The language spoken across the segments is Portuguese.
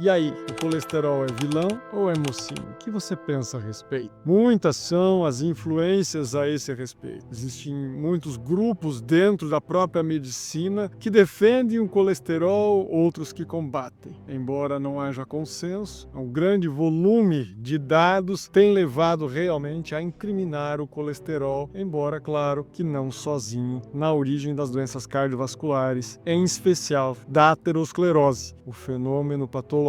E aí, o colesterol é vilão ou é mocinho? O que você pensa a respeito? Muitas são as influências a esse respeito. Existem muitos grupos dentro da própria medicina que defendem o colesterol, outros que combatem. Embora não haja consenso, um grande volume de dados tem levado realmente a incriminar o colesterol, embora, claro, que não sozinho, na origem das doenças cardiovasculares, em especial da aterosclerose, o fenômeno patológico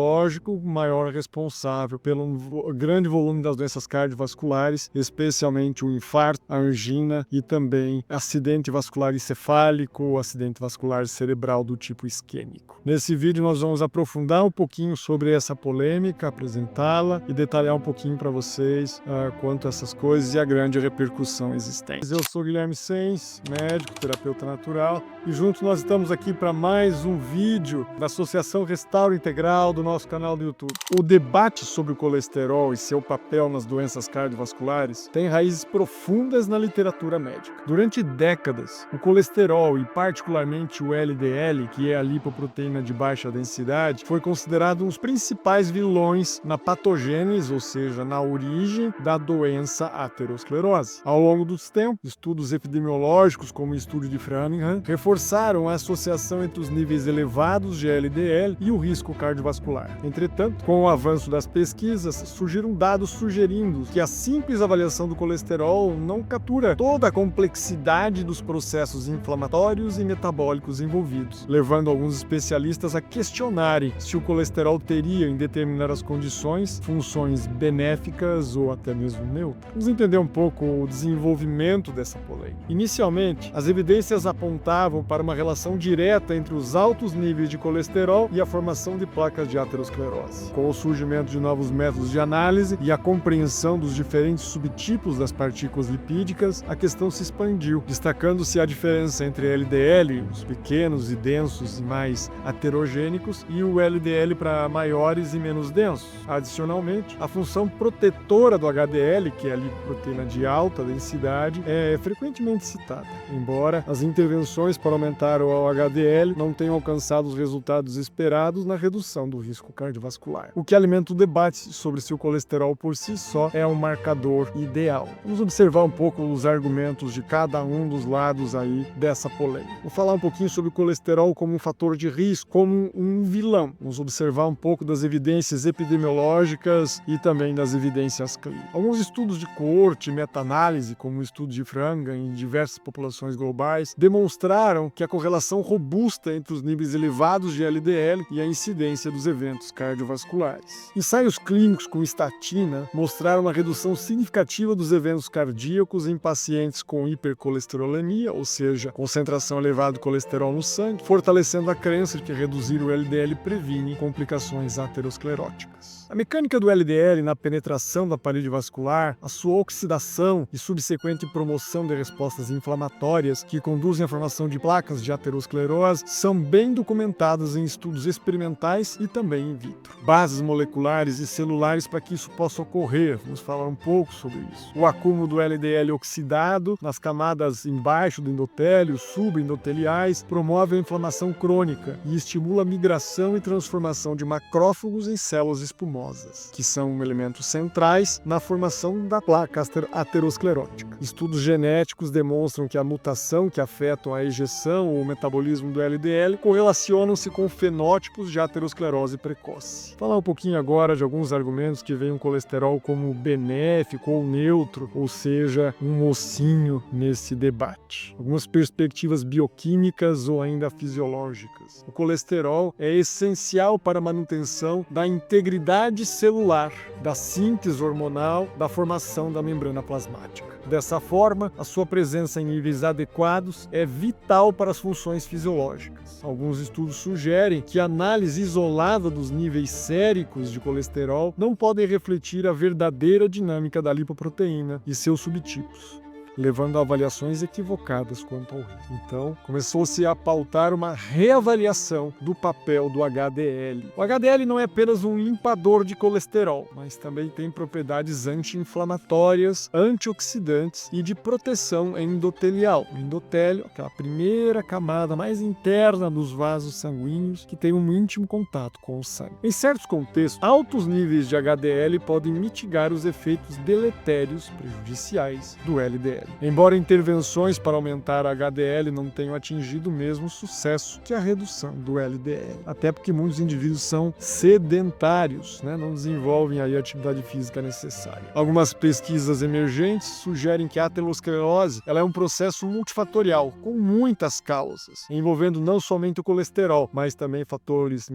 maior responsável pelo grande volume das doenças cardiovasculares, especialmente o infarto, a angina e também acidente vascular encefálico ou acidente vascular cerebral do tipo isquêmico. Nesse vídeo nós vamos aprofundar um pouquinho sobre essa polêmica, apresentá-la e detalhar um pouquinho para vocês quanto a essas coisas e a grande repercussão existente. Eu sou Guilherme Sens, médico, terapeuta natural, e juntos nós estamos aqui para mais um vídeo da Associação Restauro Integral do nosso canal do YouTube. O debate sobre o colesterol e seu papel nas doenças cardiovasculares tem raízes profundas na literatura médica. Durante décadas, o colesterol e particularmente o LDL, que é a lipoproteína de baixa densidade, foi considerado um dos principais vilões na patogênese, ou seja, na origem da doença aterosclerose. Ao longo dos tempos, estudos epidemiológicos como o estudo de Framingham reforçaram a associação entre os níveis elevados de LDL e o risco cardiovascular. Entretanto, com o avanço das pesquisas, surgiram dados sugerindo que a simples avaliação do colesterol não captura toda a complexidade dos processos inflamatórios e metabólicos envolvidos, levando alguns especialistas a questionarem se o colesterol teria, em determinadas condições, funções benéficas ou até mesmo neutras. Vamos entender um pouco o desenvolvimento dessa polêmica. Inicialmente, as evidências apontavam para uma relação direta entre os altos níveis de colesterol e a formação de placas de aterosclerose. Com o surgimento de novos métodos de análise e a compreensão dos diferentes subtipos das partículas lipídicas, a questão se expandiu, destacando-se a diferença entre LDL, os pequenos e densos e mais aterogênicos, e o LDL para maiores e menos densos. Adicionalmente, a função protetora do HDL, que é a lipoproteína de alta densidade, é frequentemente citada, embora as intervenções para aumentar o HDL não tenham alcançado os resultados esperados na redução do risco cardiovascular, o que alimenta o debate sobre se o colesterol por si só é um marcador ideal. Vamos observar um pouco os argumentos de cada um dos lados aí dessa polêmica. Vou falar um pouquinho sobre o colesterol como um fator de risco, como um vilão. Vamos observar um pouco das evidências epidemiológicas e também das evidências clínicas. Alguns estudos de coorte e meta-análise, como o estudo de Framingham em diversas populações globais, demonstraram que a correlação robusta entre os níveis elevados de LDL e a incidência dos eventos cardiovasculares. Ensaios clínicos com estatina mostraram uma redução significativa dos eventos cardíacos em pacientes com hipercolesterolemia, ou seja, concentração elevada de colesterol no sangue, fortalecendo a crença de que reduzir o LDL previne complicações ateroscleróticas. A mecânica do LDL na penetração da parede vascular, a sua oxidação e subsequente promoção de respostas inflamatórias que conduzem à formação de placas de aterosclerose são bem documentadas em estudos experimentais e também in vitro. Bases moleculares e celulares para que isso possa ocorrer, vamos falar um pouco sobre isso. O acúmulo do LDL oxidado nas camadas embaixo do endotélio, subendoteliais, promove a inflamação crônica e estimula a migração e transformação de macrófagos em células espumosas, que são elementos centrais na formação da placa aterosclerótica. Estudos genéticos demonstram que a mutação que afetam a ejeção ou o metabolismo do LDL correlacionam-se com fenótipos de aterosclerose precoce. Vou falar um pouquinho agora de alguns argumentos que veem o colesterol como benéfico ou neutro, ou seja, um mocinho nesse debate. Algumas perspectivas bioquímicas ou ainda fisiológicas. O colesterol é essencial para a manutenção da integridade celular, da síntese hormonal, da formação da membrana plasmática. Dessa forma, a sua presença em níveis adequados é vital para as funções fisiológicas. Alguns estudos sugerem que a análise isolada dos níveis séricos de colesterol não podem refletir a verdadeira dinâmica da lipoproteína e seus subtipos. levando a avaliações equivocadas quanto ao risco. Então, começou-se a pautar uma reavaliação do papel do HDL. O HDL não é apenas um limpador de colesterol, mas também tem propriedades anti-inflamatórias, antioxidantes e de proteção endotelial. O endotélio, aquela primeira camada mais interna dos vasos sanguíneos que tem um íntimo contato com o sangue. Em certos contextos, altos níveis de HDL podem mitigar os efeitos deletérios prejudiciais do LDL. Embora intervenções para aumentar a HDL não tenham atingido o mesmo sucesso que a redução do LDL, até porque muitos indivíduos são sedentários, não desenvolvem aí a atividade física necessária. Algumas pesquisas emergentes sugerem que a aterosclerose ela é um processo multifatorial, com muitas causas, envolvendo não somente o colesterol, mas também fatores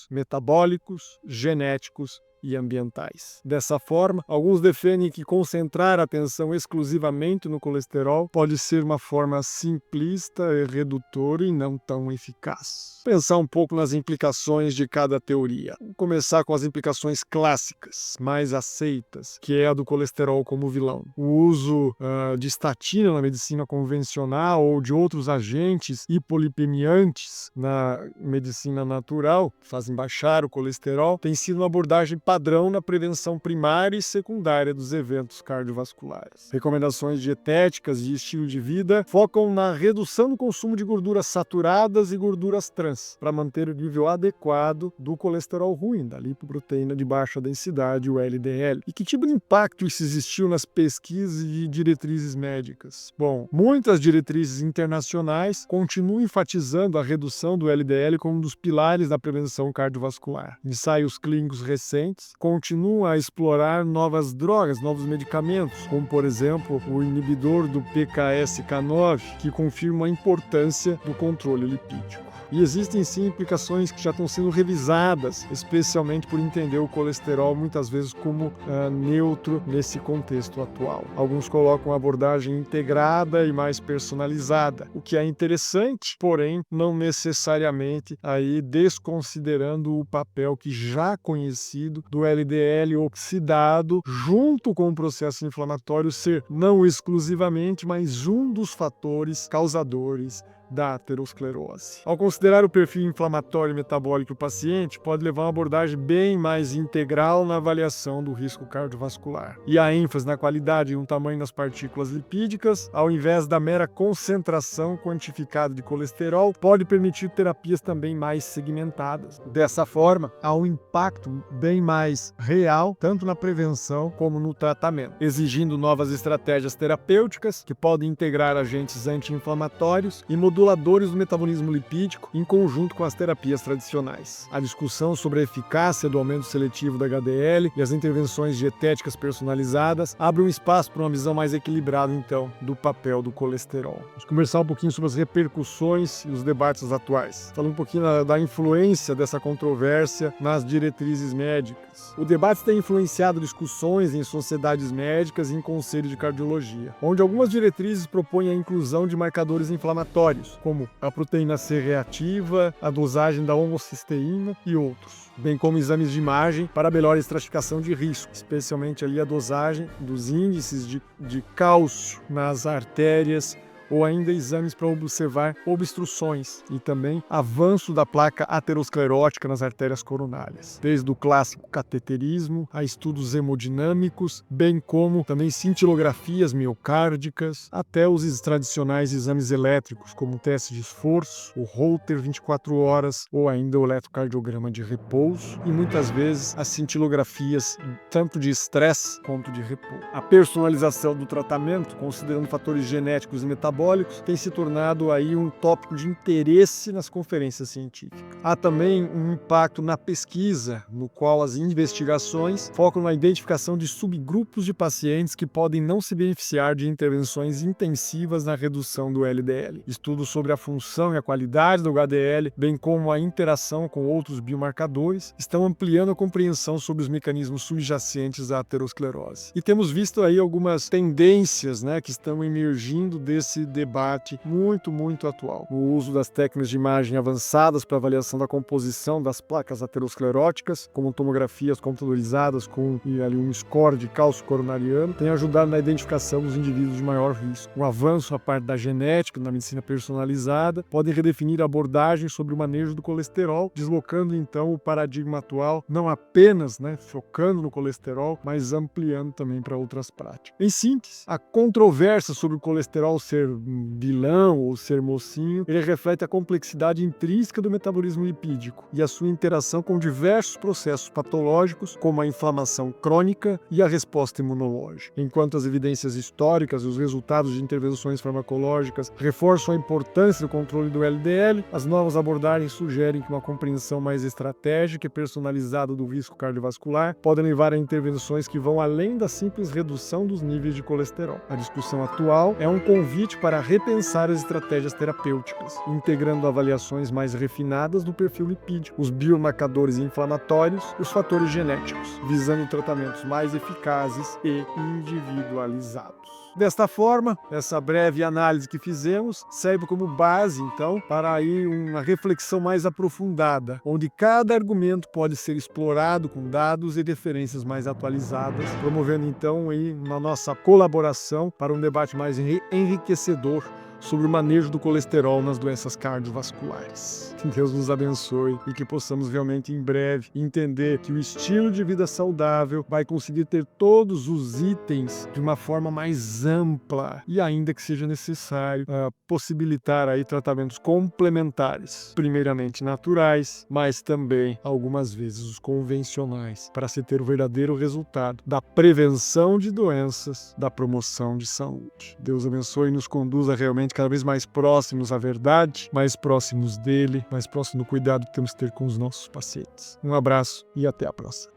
metabólicos, genéticos e ambientais. Dessa forma, alguns defendem que concentrar a atenção exclusivamente no colesterol pode ser uma forma simplista e redutora e não tão eficaz. Pensar um pouco nas implicações de cada teoria. Vamos começar com as implicações clássicas, mais aceitas, que é a do colesterol como vilão. O uso de estatina na medicina convencional ou de outros agentes hipolipemiantes na medicina natural, que fazem baixar o colesterol, tem sido uma abordagem padrão na prevenção primária e secundária dos eventos cardiovasculares. Recomendações dietéticas e estilo de vida focam na redução do consumo de gorduras saturadas e gorduras trans, para manter o nível adequado do colesterol ruim, da lipoproteína de baixa densidade, o LDL. E que tipo de impacto isso existiu nas pesquisas e diretrizes médicas? Bom, muitas diretrizes internacionais continuam enfatizando a redução do LDL como um dos pilares da prevenção cardiovascular. Ensaios clínicos recentes continuam a explorar novas drogas, novos medicamentos, como por exemplo o inibidor do PCSK9, que confirma a importância do controle lipídico. E existem sim implicações que já estão sendo revisadas, especialmente por entender o colesterol muitas vezes como neutro nesse contexto atual. Alguns colocam a abordagem integrada e mais personalizada, o que é interessante, porém não necessariamente aí desconsiderando o papel que já conhecido do LDL oxidado junto com o processo inflamatório ser não exclusivamente, mas um dos fatores causadores da aterosclerose. Ao considerar o perfil inflamatório e metabólico do paciente, pode levar a uma abordagem bem mais integral na avaliação do risco cardiovascular. E a ênfase na qualidade e no tamanho das partículas lipídicas, ao invés da mera concentração quantificada de colesterol, pode permitir terapias também mais segmentadas. Dessa forma, há um impacto bem mais real, tanto na prevenção como no tratamento, exigindo novas estratégias terapêuticas que podem integrar agentes anti-inflamatórios e moduladores do metabolismo lipídico em conjunto com as terapias tradicionais. A discussão sobre a eficácia do aumento seletivo da HDL e as intervenções dietéticas personalizadas abre um espaço para uma visão mais equilibrada, então, do papel do colesterol. Vamos conversar um pouquinho sobre as repercussões e os debates atuais. Falando um pouquinho da influência dessa controvérsia nas diretrizes médicas. O debate tem influenciado discussões em sociedades médicas e em conselhos de cardiologia, onde algumas diretrizes propõem a inclusão de marcadores inflamatórios, como a proteína C reativa, a dosagem da homocisteína e outros, bem como exames de imagem para melhor estratificação de risco, especialmente ali a dosagem dos índices de cálcio nas artérias, ou ainda exames para observar obstruções e também avanço da placa aterosclerótica nas artérias coronárias, desde o clássico cateterismo a estudos hemodinâmicos, bem como também cintilografias miocárdicas, até os tradicionais exames elétricos, como o teste de esforço, o Holter 24 horas ou ainda o eletrocardiograma de repouso e muitas vezes as cintilografias tanto de estresse quanto de repouso. A personalização do tratamento, considerando fatores genéticos e metabólicos, tem se tornado aí um tópico de interesse nas conferências científicas. Há também um impacto na pesquisa, no qual as investigações focam na identificação de subgrupos de pacientes que podem não se beneficiar de intervenções intensivas na redução do LDL. Estudos sobre a função e a qualidade do HDL, bem como a interação com outros biomarcadores, estão ampliando a compreensão sobre os mecanismos subjacentes à aterosclerose. E temos visto aí algumas tendências, que estão emergindo desses de debate muito atual. O uso das técnicas de imagem avançadas para avaliação da composição das placas ateroscleróticas, como tomografias computadorizadas com ali um score de cálcio coronariano, tem ajudado na identificação dos indivíduos de maior risco. O avanço à parte da genética, na medicina personalizada, podem redefinir abordagens sobre o manejo do colesterol, deslocando então o paradigma atual, não apenas focando no colesterol, mas ampliando também para outras práticas. Em síntese, a controvérsia sobre o colesterol ser vilão ou ser mocinho, ele reflete a complexidade intrínseca do metabolismo lipídico e a sua interação com diversos processos patológicos, como a inflamação crônica e a resposta imunológica. Enquanto as evidências históricas e os resultados de intervenções farmacológicas reforçam a importância do controle do LDL, as novas abordagens sugerem que uma compreensão mais estratégica e personalizada do risco cardiovascular podem levar a intervenções que vão além da simples redução dos níveis de colesterol. A discussão atual é um convite para repensar as estratégias terapêuticas, integrando avaliações mais refinadas do perfil lipídico, os biomarcadores inflamatórios e os fatores genéticos, visando tratamentos mais eficazes e individualizados. Desta forma, essa breve análise que fizemos serve como base, então, para aí uma reflexão mais aprofundada, onde cada argumento pode ser explorado com dados e referências mais atualizadas, promovendo então aí uma nossa colaboração para um debate mais enriquecedor sobre o manejo do colesterol nas doenças cardiovasculares. Que Deus nos abençoe e que possamos realmente em breve entender que o estilo de vida saudável vai conseguir ter todos os itens de uma forma mais ampla e ainda que seja necessário possibilitar aí tratamentos complementares, primeiramente naturais, mas também algumas vezes os convencionais, para se ter o verdadeiro resultado da prevenção de doenças, da promoção de saúde. Deus abençoe e nos conduza realmente cada vez mais próximos à verdade, mais próximos dele, mais próximos do cuidado que temos que ter com os nossos pacientes. Um abraço e até a próxima.